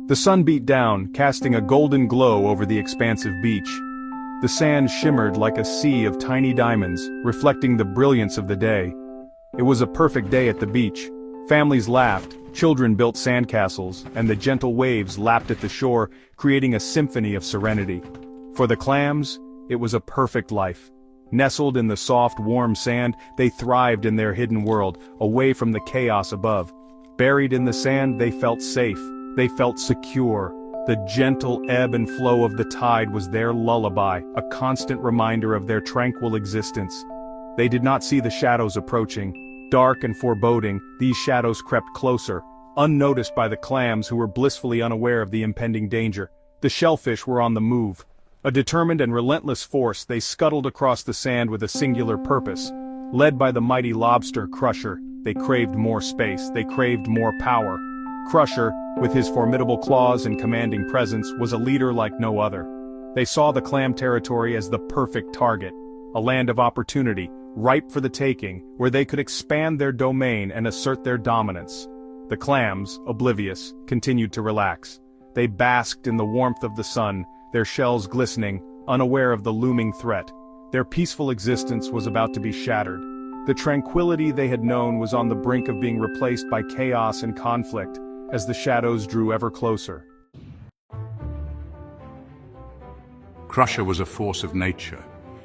The sun beat down, casting a golden glow over the expansive beach. The sand shimmered like a sea of tiny diamonds, reflecting the brilliance of the day. It was a perfect day at the beach. Families laughed, children built sandcastles, and the gentle waves lapped at the shore, creating a symphony of serenity. For the clams, it was a perfect life. Nestled in the soft, warm sand, they thrived in their hidden world, away from the chaos above. Buried in the sand, they felt safe. They felt secure. The gentle ebb and flow of the tide was their lullaby, a constant reminder of their tranquil existence. They did not see the shadows approaching. Dark and foreboding, these shadows crept closer, unnoticed by the clams who were blissfully unaware of the impending danger. The shellfish were on the move. A determined and relentless force, they scuttled across the sand with a singular purpose. Led by the mighty lobster Crusher, they craved more space, they craved more power. Crusher, with his formidable claws and commanding presence, was a leader like no other. They saw the clam territory as the perfect target, a land of opportunity, ripe for the taking, where they could expand their domain and assert their dominance. The clams, oblivious, continued to relax. They basked in the warmth of the sun, their shells glistening, unaware of the looming threat. Their peaceful existence was about to be shattered. The tranquility they had known was on the brink of being replaced by chaos and conflict, as the shadows drew ever closer. Crusher was a force of nature.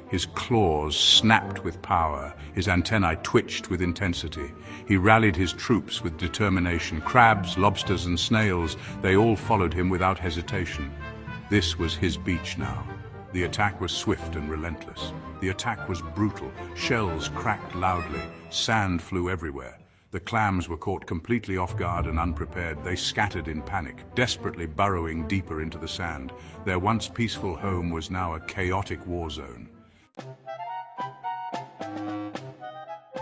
His claws snapped with power, his antennae twitched with intensity. He rallied his troops with determination. Crabs, lobsters, and snails, they all followed him without hesitation. This was his beach now. The attack was swift and relentless. The attack was brutal. Shells cracked loudly. Sand flew everywhere. The clams were caught completely off guard and unprepared. They scattered in panic, desperately burrowing deeper into the sand. Their once peaceful home was now a chaotic war zone.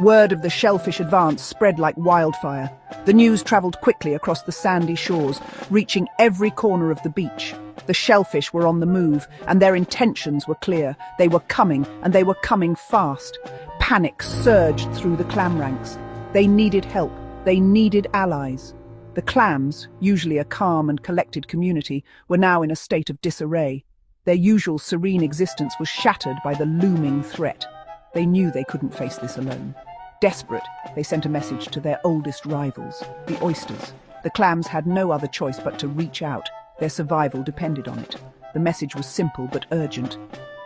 Word of the shellfish advance spread like wildfire. The news traveled quickly across the sandy shores, reaching every corner of the beach. The shellfish were on the move, and their intentions were clear. They were coming, and they were coming fast. Panic surged through the clam ranks. They needed help. They needed allies. The clams, usually a calm and collected community, were now in a state of disarray. Their usual serene existence was shattered by the looming threat. They knew they couldn't face this alone. Desperate, they sent a message to their oldest rivals, the oysters. The clams had no other choice but to reach out. Their survival depended on it. The message was simple but urgent.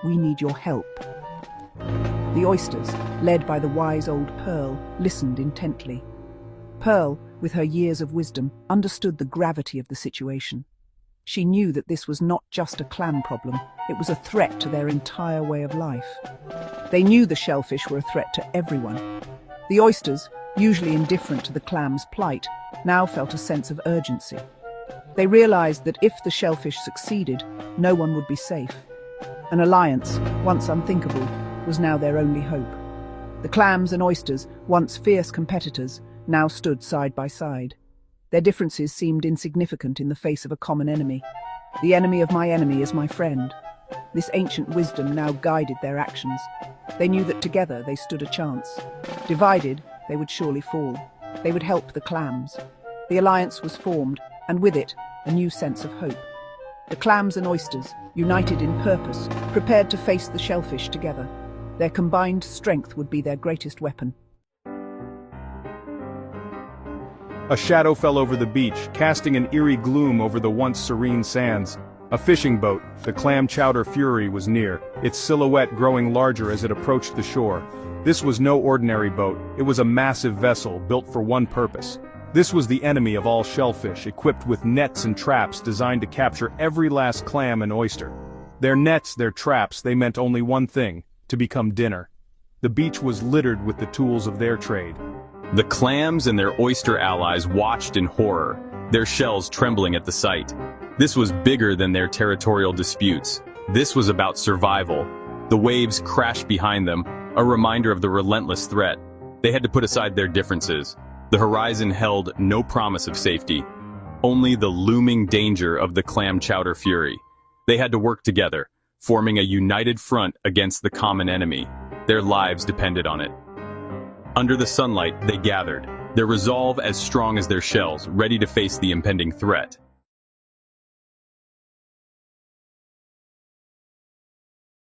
We need your help. The oysters, led by the wise old Pearl, listened intently. Pearl, with her years of wisdom, understood the gravity of the situation. She knew that this was not just a clam problem, it was a threat to their entire way of life. They knew the shellfish were a threat to everyone. The oysters, usually indifferent to the clams' plight, now felt a sense of urgency. They realized that if the shellfish succeeded, no one would be safe. An alliance, once unthinkable, was now their only hope. The clams and oysters, once fierce competitors, now stood side by side. Their differences seemed insignificant in the face of a common enemy. The enemy of my enemy is my friend. This ancient wisdom now guided their actions. They knew that together they stood a chance. Divided, they would surely fall. They would help the clams. The alliance was formed, and with it, a new sense of hope. The clams and oysters, united in purpose, prepared to face the shellfish together. Their combined strength would be their greatest weapon. A shadow fell over the beach, casting an eerie gloom over the once serene sands. A fishing boat, the Clam Chowder Fury, was near, its silhouette growing larger as it approached the shore. This was no ordinary boat, it was a massive vessel built for one purpose. This was the enemy of all shellfish, equipped with nets and traps designed to capture every last clam and oyster. Their nets, their traps, they meant only one thing: to become dinner. The beach was littered with the tools of their trade. The clams and their oyster allies watched in horror, their shells trembling at the sight. This was bigger than their territorial disputes. This was about survival. The waves crashed behind them, a reminder of the relentless threat. They had to put aside their differences. The horizon held no promise of safety, only the looming danger of the Clam Chowder Fury. They had to work together, forming a united front against the common enemy. Their lives depended on it. Under the sunlight, they gathered, their resolve as strong as their shells, ready to face the impending threat.